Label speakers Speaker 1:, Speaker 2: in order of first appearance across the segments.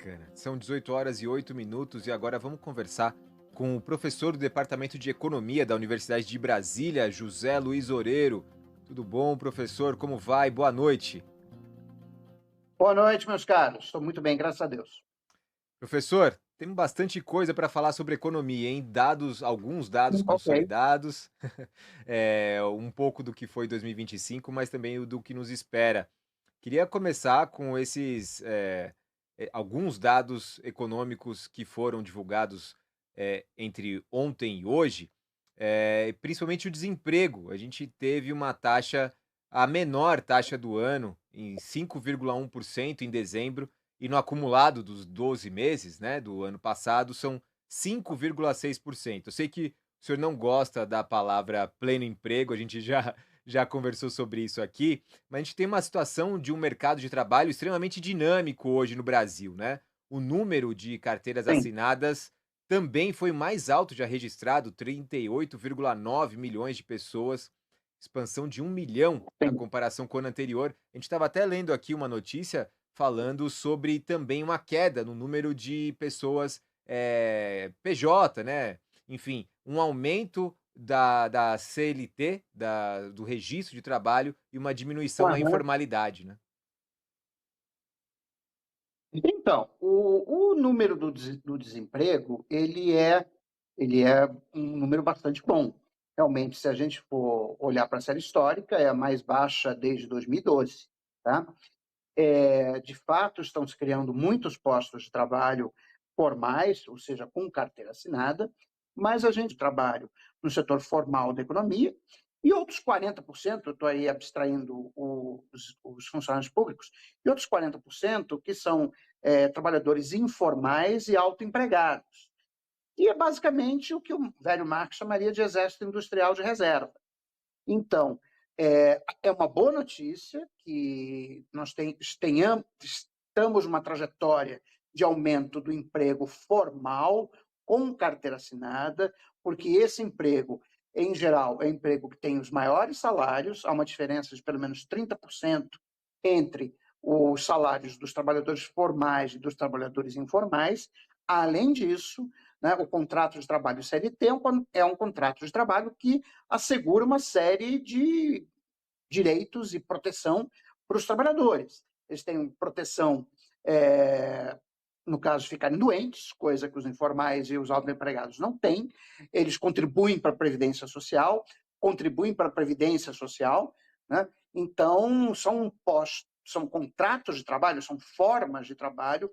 Speaker 1: Bacana. São 18 horas e 8 minutos e agora vamos conversar com o professor do Departamento de Economia da Universidade de Brasília, José Luiz Oreiro. Tudo bom, professor? Como vai? Boa noite.
Speaker 2: Boa noite, meus caros. Estou muito bem, graças a Deus.
Speaker 1: Professor, temos bastante coisa para falar sobre economia, hein? Alguns dados
Speaker 2: Ok.
Speaker 1: consolidados, um pouco do que foi 2025, mas também o do que nos espera. Queria começar com alguns dados econômicos que foram divulgados entre ontem e hoje, principalmente o desemprego. A gente teve a menor taxa do ano, em 5,1% em dezembro, e no acumulado dos 12 meses, né, do ano passado, são 5,6%. Eu sei que o senhor não gosta da palavra pleno emprego, a gente já conversou sobre isso aqui, mas a gente tem uma situação de um mercado de trabalho extremamente dinâmico hoje no Brasil, né? O número de carteiras
Speaker 2: Sim,
Speaker 1: assinadas também foi mais alto já registrado, 38,9 milhões de pessoas, expansão de 1 milhão na
Speaker 2: sim.
Speaker 1: comparação com o ano anterior. A gente estava até lendo aqui uma notícia falando sobre também uma queda no número de pessoas PJ, né? Enfim, um aumento da CLT, do registro de trabalho, e uma diminuição na
Speaker 2: Aham.
Speaker 1: informalidade, né?
Speaker 2: Então, o número do desemprego, ele é um número bastante bom. Realmente, se a gente for olhar para a série histórica, é a mais baixa desde 2012, tá? De fato, estão se criando muitos postos de trabalho formais, ou seja, com carteira assinada, mas a gente trabalha no setor formal da economia e outros 40%, eu estou aí abstraindo os funcionários públicos, e outros 40% que são trabalhadores informais e autoempregados. E é basicamente o que o velho Marx chamaria de exército industrial de reserva. Então, é uma boa notícia que nós estamos numa trajetória de aumento do emprego formal, com carteira assinada, porque esse emprego, em geral, é um emprego que tem os maiores salários, há uma diferença de pelo menos 30% entre os salários dos trabalhadores formais e dos trabalhadores informais. Além disso, né, o contrato de trabalho CLT é um contrato de trabalho que assegura uma série de direitos e proteção para os trabalhadores. Eles têm proteção, no caso de ficarem doentes, coisa que os informais e os autoempregados não têm. Eles contribuem para a Previdência Social, né? Então, são contratos de trabalho, são formas de trabalho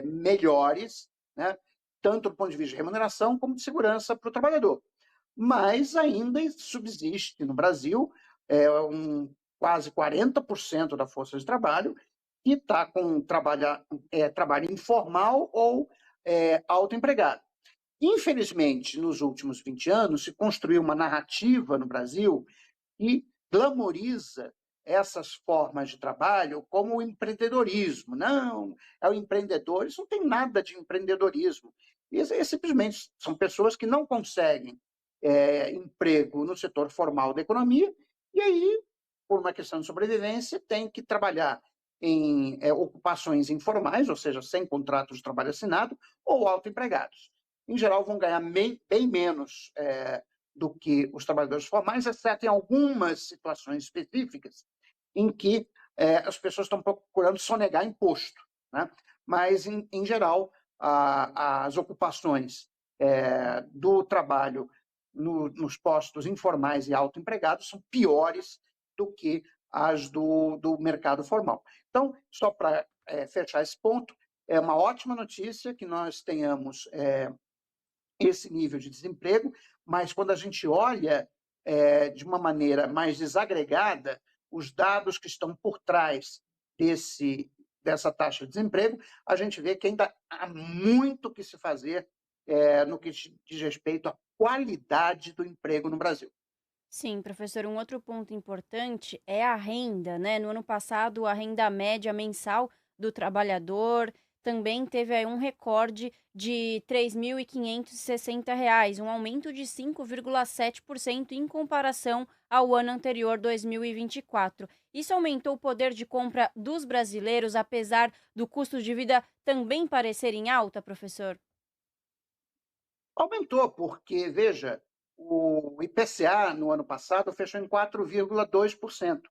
Speaker 2: melhores, né? Tanto do ponto de vista de remuneração como de segurança para o trabalhador. Mas ainda subsiste no Brasil quase 40% da força de trabalho que está com trabalho informal ou autoempregado. Infelizmente, nos últimos 20 anos, se construiu uma narrativa no Brasil que glamoriza essas formas de trabalho como o empreendedorismo. Não, é o empreendedor, isso não tem nada de empreendedorismo. Simplesmente são pessoas que não conseguem emprego no setor formal da economia e aí, por uma questão de sobrevivência, tem que trabalhar em ocupações informais, ou seja, sem contrato de trabalho assinado, ou autoempregados. Em geral, vão ganhar bem menos do que os trabalhadores formais, exceto em algumas situações específicas em que as pessoas estão procurando sonegar imposto, né? Mas, em geral, as ocupações do trabalho nos postos informais e autoempregados são piores do que as do mercado formal. Então, só para fechar esse ponto, é uma ótima notícia que nós tenhamos esse nível de desemprego, mas quando a gente olha de uma maneira mais desagregada, os dados que estão por trás dessa taxa de desemprego, a gente vê que ainda há muito que se fazer no que diz respeito à qualidade do emprego no Brasil.
Speaker 3: Sim, professor, um outro ponto importante é a renda, né? No ano passado, a renda média mensal do trabalhador também teve aí um recorde de R$ 3.560, um aumento de 5,7% em comparação ao ano anterior, 2024. Isso aumentou o poder de compra dos brasileiros, apesar do custo de vida também parecer em alta, professor?
Speaker 2: Aumentou, porque, veja, o IPCA no ano passado fechou em 4,2%.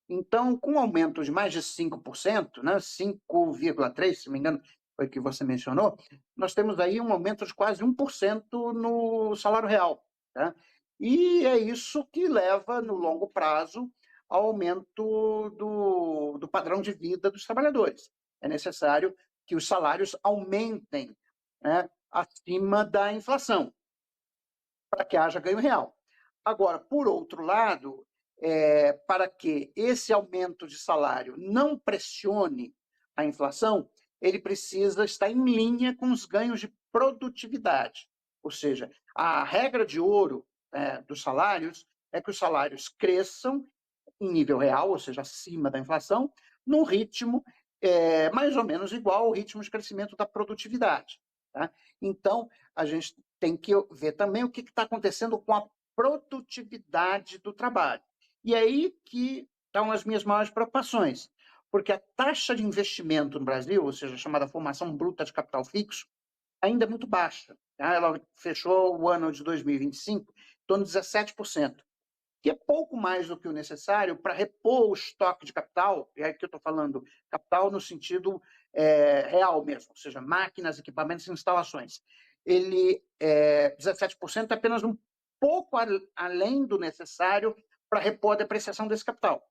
Speaker 2: Então, com um aumento de mais de 5%, né, 5,3%, se não me engano, foi o que você mencionou, nós temos aí um aumento de quase 1% no salário real. Tá? E é isso que leva, no longo prazo, ao aumento do padrão de vida dos trabalhadores. É necessário que os salários aumentem, né, acima da inflação, para que haja ganho real. Agora, por outro lado, para que esse aumento de salário não pressione a inflação, ele precisa estar em linha com os ganhos de produtividade. Ou seja, a regra de ouro dos salários é que os salários cresçam em nível real, ou seja, acima da inflação, num ritmo mais ou menos igual ao ritmo de crescimento da produtividade. Tá? Então, a gente tem que ver também o que está acontecendo com a produtividade do trabalho. E aí que estão as minhas maiores preocupações, porque a taxa de investimento no Brasil, ou seja, a chamada formação bruta de capital fixo, ainda é muito baixa. Tá? Ela fechou o ano de 2025 em torno de 17%, que é pouco mais do que o necessário para repor o estoque de capital, e aqui eu estou falando capital no sentido real mesmo, ou seja, máquinas, equipamentos e instalações. 17% é apenas um pouco além do necessário para repor a depreciação desse capital.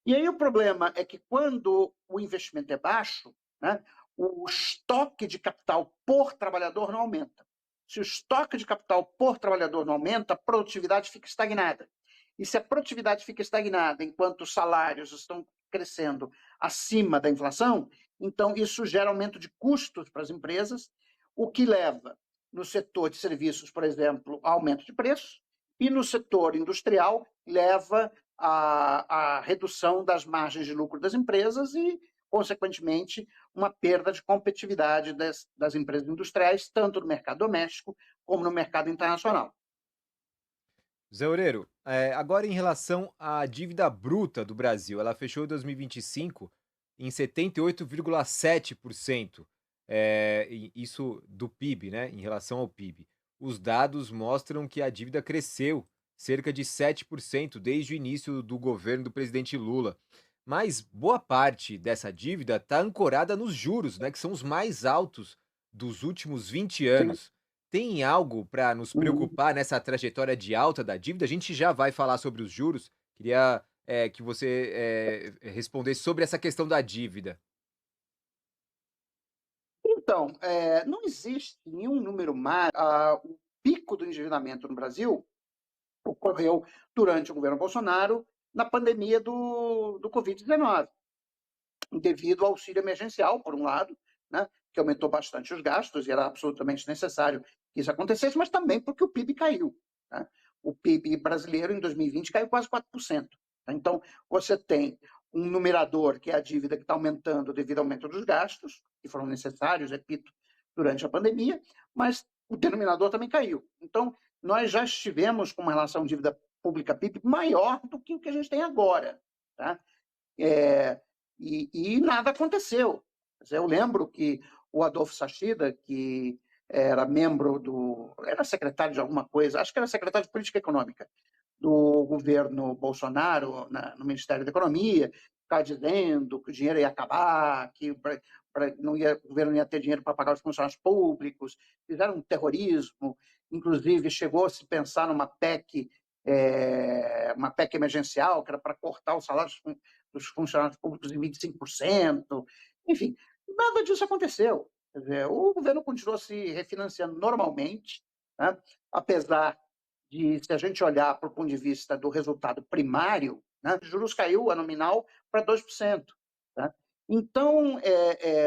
Speaker 2: E aí o problema é que quando o investimento é baixo, né, o estoque de capital por trabalhador não aumenta. Se o estoque de capital por trabalhador não aumenta, a produtividade fica estagnada. E se a produtividade fica estagnada enquanto os salários estão crescendo acima da inflação, então isso gera aumento de custos para as empresas, o que leva, no setor de serviços, por exemplo, a aumento de preços, e no setor industrial leva à redução das margens de lucro das empresas e, consequentemente, uma perda de competitividade das empresas industriais, tanto no mercado doméstico como no mercado internacional.
Speaker 1: Zé Oreiro, agora em relação à dívida bruta do Brasil, ela fechou 2025 em 78,7%, isso do PIB, né, em relação ao PIB. Os dados mostram que a dívida cresceu cerca de 7% desde o início do governo do presidente Lula. Mas boa parte dessa dívida está ancorada nos juros, né, que são os mais altos dos últimos 20
Speaker 2: Sim.
Speaker 1: anos. Tem algo para nos
Speaker 2: Uhum.
Speaker 1: preocupar nessa trajetória de alta da dívida? A gente já vai falar sobre os juros. Queria que você respondesse sobre essa questão da dívida.
Speaker 2: Então, não existe nenhum número mágico. O pico do endividamento no Brasil ocorreu durante o governo Bolsonaro, na pandemia do Covid-19, devido ao auxílio emergencial, por um lado, né, que aumentou bastante os gastos, e era absolutamente necessário que isso acontecesse, mas também porque o PIB caiu. Né? O PIB brasileiro, em 2020, caiu quase 4%. Então, você tem um numerador, que é a dívida que está aumentando devido ao aumento dos gastos, que foram necessários, repito, durante a pandemia, mas o denominador também caiu. Então, nós já estivemos com uma relação dívida pública-PIB maior do que o que a gente tem agora. Tá? E nada aconteceu. Eu lembro que o Adolfo Sachida, que era era secretário de alguma coisa, acho que era secretário de Política Econômica do governo Bolsonaro, no Ministério da Economia, ficava dizendo que o dinheiro ia acabar, que o governo não ia ter dinheiro para pagar os funcionários públicos, fizeram um terrorismo, inclusive chegou a se pensar numa uma PEC emergencial, que era para cortar os salários dos funcionários públicos em 25%. Enfim, nada disso aconteceu. Quer dizer, o governo continuou se refinanciando normalmente, né? Apesar de, se a gente olhar para o ponto de vista do resultado primário, né, juros caiu a nominal para 2%. Tá? Então,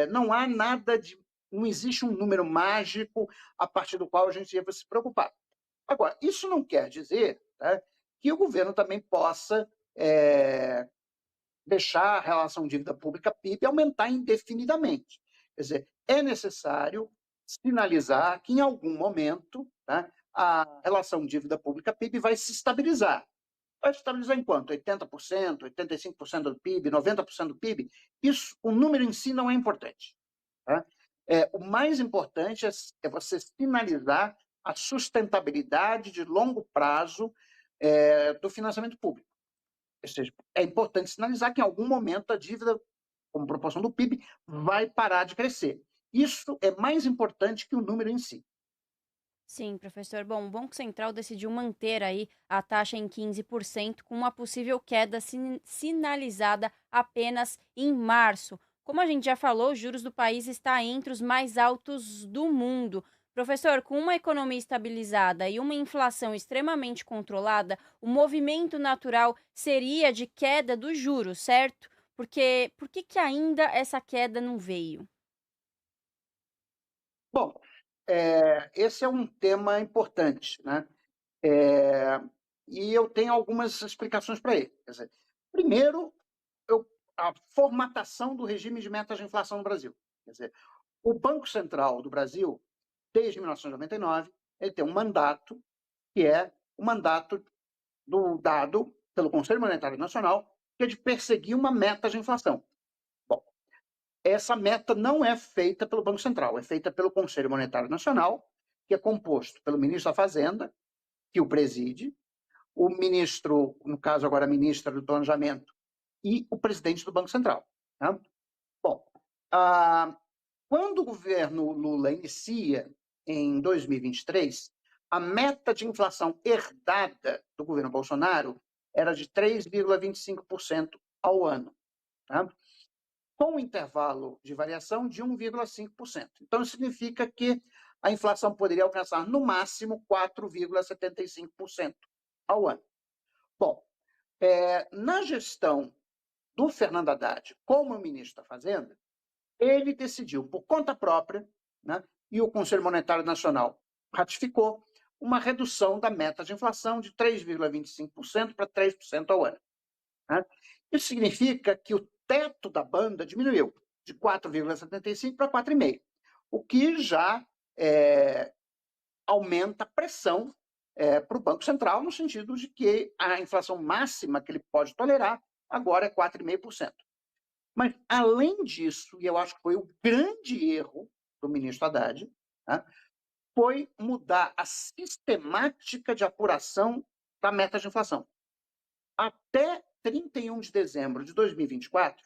Speaker 2: não há nada de. Não existe um número mágico a partir do qual a gente deve se preocupar. Agora, isso não quer dizer, tá, que o governo também possa deixar a relação dívida pública-PIB aumentar indefinidamente. Quer dizer, é necessário sinalizar que, em algum momento, tá, a relação dívida pública-PIB vai se estabilizar. Vai se estabilizar em quanto? 80%, 85% do PIB, 90% do PIB? Isso, o número em si não é importante. Tá? O mais importante é você sinalizar a sustentabilidade de longo prazo do financiamento público. Ou seja, é importante sinalizar que, em algum momento, a dívida, como proporção do PIB, vai parar de crescer. Isso é mais importante que o número em si.
Speaker 3: Sim, professor. Bom, o Banco Central decidiu manter aí a taxa em 15%, com uma possível queda sinalizada apenas em março. Como a gente já falou, os juros do país está entre os mais altos do mundo. Professor, com uma economia estabilizada e uma inflação extremamente controlada, o movimento natural seria de queda dos juros, certo? Porque por que ainda essa queda não veio?
Speaker 2: Bom, esse é um tema importante, né? É, e eu tenho algumas explicações para ele. Quer dizer, primeiro, a formatação do regime de metas de inflação no Brasil. Quer dizer, o Banco Central do Brasil, desde 1999, ele tem um mandato, que é o mandato dado pelo Conselho Monetário Nacional, que é de perseguir uma meta de inflação. Bom, essa meta não é feita pelo Banco Central, é feita pelo Conselho Monetário Nacional, que é composto pelo ministro da Fazenda, que o preside, o ministro, no caso agora a ministra do Planejamento, e o presidente do Banco Central. Tá? Bom, quando o governo Lula inicia, em 2023, a meta de inflação herdada do governo Bolsonaro era de 3,25% ao ano, tá? Com um intervalo de variação de 1,5%. Então, isso significa que a inflação poderia alcançar, no máximo, 4,75% ao ano. Bom, na gestão do Fernando Haddad como ministro da Fazenda, ele decidiu, por conta própria, né, e o Conselho Monetário Nacional ratificou, uma redução da meta de inflação de 3,25% para 3% ao ano. Né? Isso significa que o teto da banda diminuiu de 4,75% para 4,5%, o que já aumenta a pressão para o Banco Central, no sentido de que a inflação máxima que ele pode tolerar agora é 4,5%. Mas, além disso, e eu acho que foi o grande erro do ministro Haddad, né, foi mudar a sistemática de apuração da meta de inflação. Até 31 de dezembro de 2024,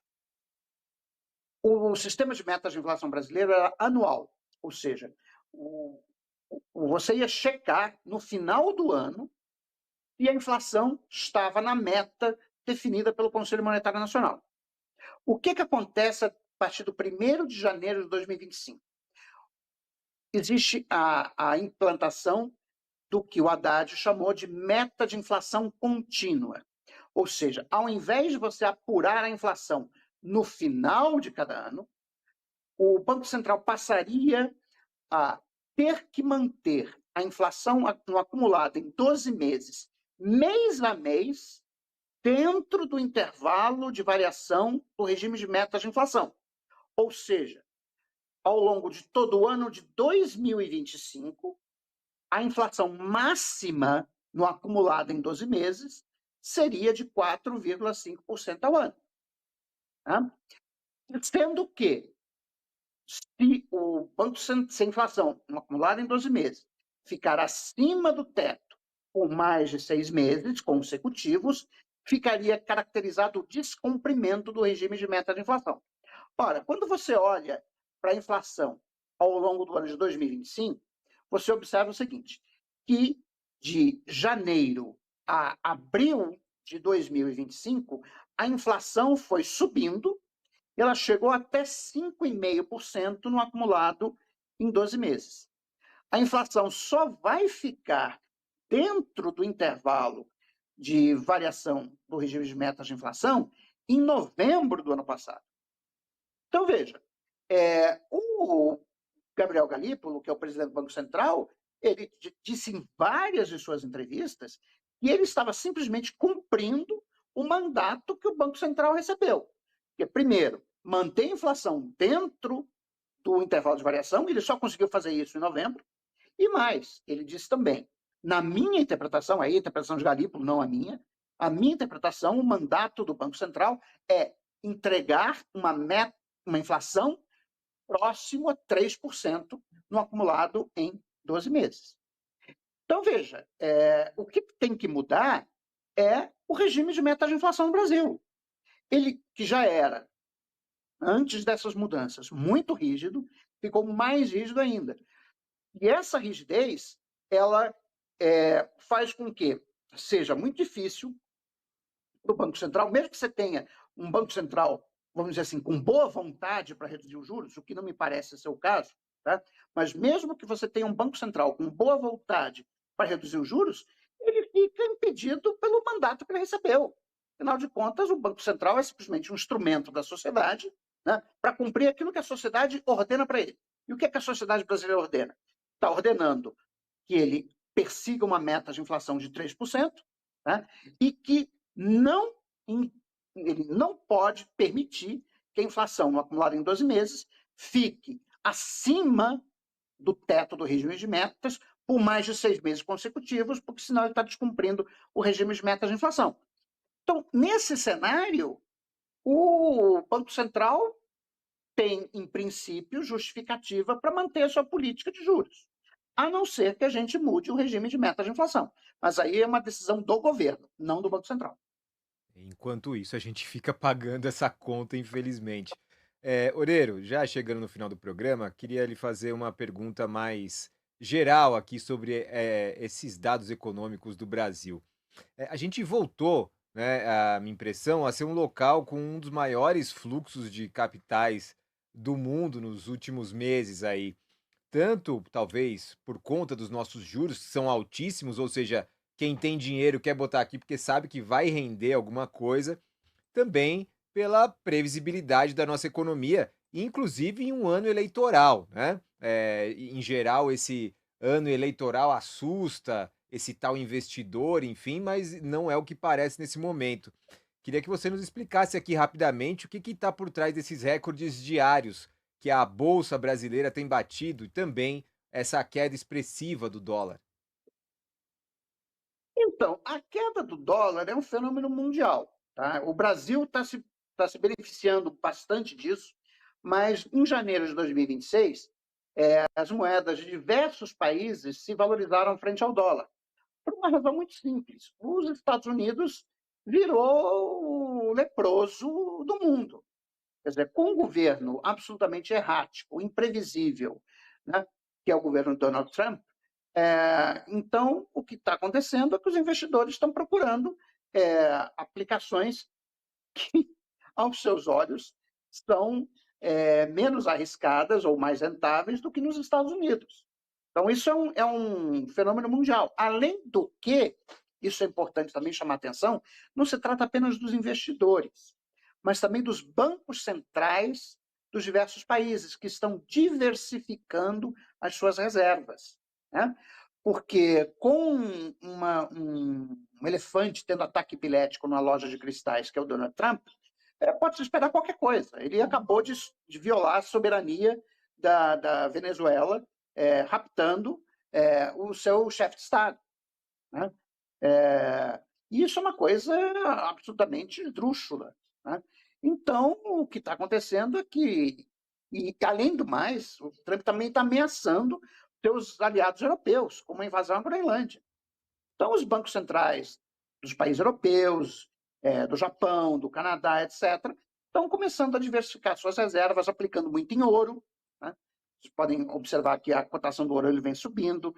Speaker 2: o sistema de metas de inflação brasileiro era anual, ou seja, você ia checar no final do ano e a inflação estava na meta definida pelo Conselho Monetário Nacional. O que acontece a partir do 1º de janeiro de 2025? Existe a implantação do que o Haddad chamou de meta de inflação contínua. Ou seja, ao invés de você apurar a inflação no final de cada ano, o Banco Central passaria a ter que manter a inflação no acumulado em 12 meses, mês a mês, dentro do intervalo de variação do regime de metas de inflação. Ou seja, ao longo de todo o ano de 2025, a inflação máxima no acumulado em 12 meses seria de 4,5% ao ano. Tá? Sendo que, se o Banco Central, se a inflação no acumulado em 12 meses ficar acima do teto por mais de 6 meses consecutivos, ficaria caracterizado o descumprimento do regime de meta de inflação. Ora, quando você olha para a inflação ao longo do ano de 2025, você observa o seguinte, que de janeiro a abril de 2025, a inflação foi subindo, ela chegou até 5,5% no acumulado em 12 meses. A inflação só vai ficar dentro do intervalo de variação do regime de metas de inflação em novembro do ano passado. Então, veja, o Gabriel Galípolo, que é o presidente do Banco Central, ele disse em várias de suas entrevistas que ele estava simplesmente cumprindo o mandato que o Banco Central recebeu. Que é, primeiro, manter a inflação dentro do intervalo de variação, ele só conseguiu fazer isso em novembro, e mais, ele disse também, na minha interpretação, aí a interpretação de Galípolo, não a minha interpretação, o mandato do Banco Central é entregar uma inflação próximo a 3% no acumulado em 12 meses. Então, veja, o que tem que mudar é o regime de meta de inflação no Brasil. Ele, que já era, antes dessas mudanças, muito rígido, ficou mais rígido ainda. E essa rigidez, ela faz com que seja muito difícil para o Banco Central, mesmo que você tenha um Banco Central, vamos dizer assim, com boa vontade para reduzir os juros, o que não me parece ser o caso, tá? Mas mesmo que você tenha um Banco Central com boa vontade para reduzir os juros, ele fica impedido pelo mandato que ele recebeu. Afinal de contas, o Banco Central é simplesmente um instrumento da sociedade, né, para cumprir aquilo que a sociedade ordena para ele. E o que é que a sociedade brasileira ordena? Está ordenando que ele persiga uma meta de inflação de 3%, né, e que ele não pode permitir que a inflação no acumulado em 12 meses fique acima do teto do regime de metas por mais de 6 meses consecutivos, porque senão ele está descumprindo o regime de metas de inflação. Então, nesse cenário, o Banco Central tem, em princípio, justificativa para manter a sua política de juros, a não ser que a gente mude o regime de metas de inflação. Mas aí é uma decisão do governo, não do Banco Central.
Speaker 1: Enquanto isso, a gente fica pagando essa conta, infelizmente. Oreiro, já chegando no final do programa, queria lhe fazer uma pergunta mais geral aqui sobre esses dados econômicos do Brasil. A gente voltou, né, a minha impressão, a ser um local com um dos maiores fluxos de capitais do mundo nos últimos meses aí. Tanto, talvez, por conta dos nossos juros, que são altíssimos, ou seja, quem tem dinheiro quer botar aqui porque sabe que vai render alguma coisa, também pela previsibilidade da nossa economia, inclusive em um ano eleitoral, né? Em geral, esse ano eleitoral assusta esse tal investidor, enfim, mas não é o que parece nesse momento. Queria que você nos explicasse aqui rapidamente o que está por trás desses recordes diários que a Bolsa Brasileira tem batido e também essa queda expressiva do dólar.
Speaker 2: Então, a queda do dólar é um fenômeno mundial. Tá? O Brasil está se beneficiando bastante disso, mas em janeiro de 2026, as moedas de diversos países se valorizaram frente ao dólar, por uma razão muito simples. Os Estados Unidos virou o leproso do mundo. Quer dizer, com um governo absolutamente errático, imprevisível, né, que é o governo Donald Trump, então, o que está acontecendo é que os investidores estão procurando aplicações que, aos seus olhos, são menos arriscadas ou mais rentáveis do que nos Estados Unidos. Então, isso é um fenômeno mundial. Além do que, isso é importante também chamar atenção, não se trata apenas dos investidores, mas também dos bancos centrais dos diversos países que estão diversificando as suas reservas. Né? Porque com um elefante tendo ataque epilético numa loja de cristais, que é o Donald Trump, pode-se esperar qualquer coisa. Ele acabou de violar a soberania da Venezuela, raptando o seu chefe de Estado. Né? E isso é uma coisa absolutamente esdrúxula. Né? Então, o que está acontecendo é que, e além do mais, o Trump também está ameaçando seus aliados europeus, como a invasão à Groenlândia. Então, os bancos centrais dos países europeus, do Japão, do Canadá, etc., estão começando a diversificar suas reservas, aplicando muito em ouro. Né? Vocês podem observar que a cotação do ouro ele vem subindo,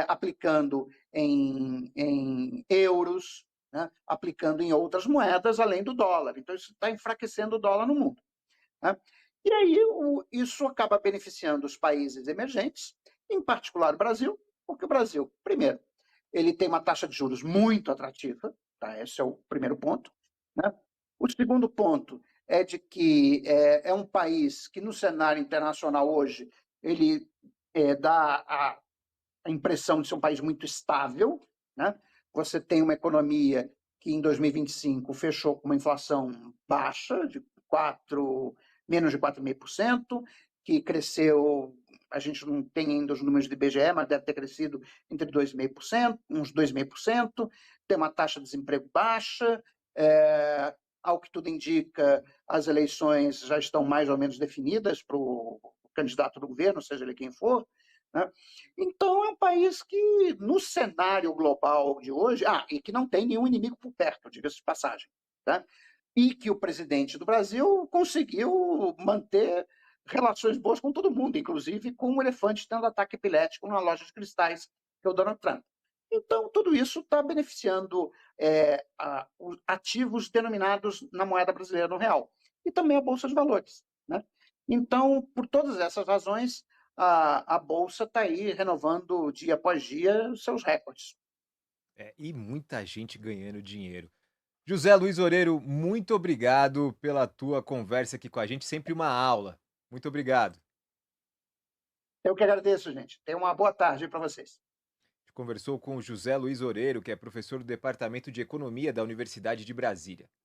Speaker 2: aplicando em euros, né? Aplicando em outras moedas além do dólar. Então, isso está enfraquecendo o dólar no mundo. Né? E aí, isso acaba beneficiando os países emergentes, em particular o Brasil, porque o Brasil, primeiro, ele tem uma taxa de juros muito atrativa, tá? Esse é o primeiro ponto. Né? O segundo ponto é de que é um país que, no cenário internacional hoje, ele dá a impressão de ser um país muito estável. Né? Você tem uma economia que, em 2025, fechou com uma inflação baixa, menos de 4,5%, que cresceu, a gente não tem ainda os números do IBGE, mas deve ter crescido entre 2,5%, uns 2,5%, tem uma taxa de desemprego baixa, ao que tudo indica, as eleições já estão mais ou menos definidas para o candidato do governo, seja ele quem for, né? Então, é um país que, no cenário global de hoje, e que não tem nenhum inimigo por perto, diga-se de passagem, tá? E que o presidente do Brasil conseguiu manter relações boas com todo mundo, inclusive com um elefante tendo ataque epilético numa loja de cristais, que é o Donald Trump. Então, tudo isso está beneficiando os ativos denominados na moeda brasileira, no real, e também a Bolsa de Valores, né? Então, por todas essas razões, a Bolsa está aí renovando dia após dia os seus recordes.
Speaker 1: E muita gente ganhando dinheiro. José Luiz Oreiro, muito obrigado pela tua conversa aqui com a gente, sempre uma aula. Muito obrigado.
Speaker 2: Eu que agradeço, gente. Tenha uma boa tarde para vocês.
Speaker 1: Conversou com o José Luiz Oreiro, que é professor do Departamento de Economia da Universidade de Brasília.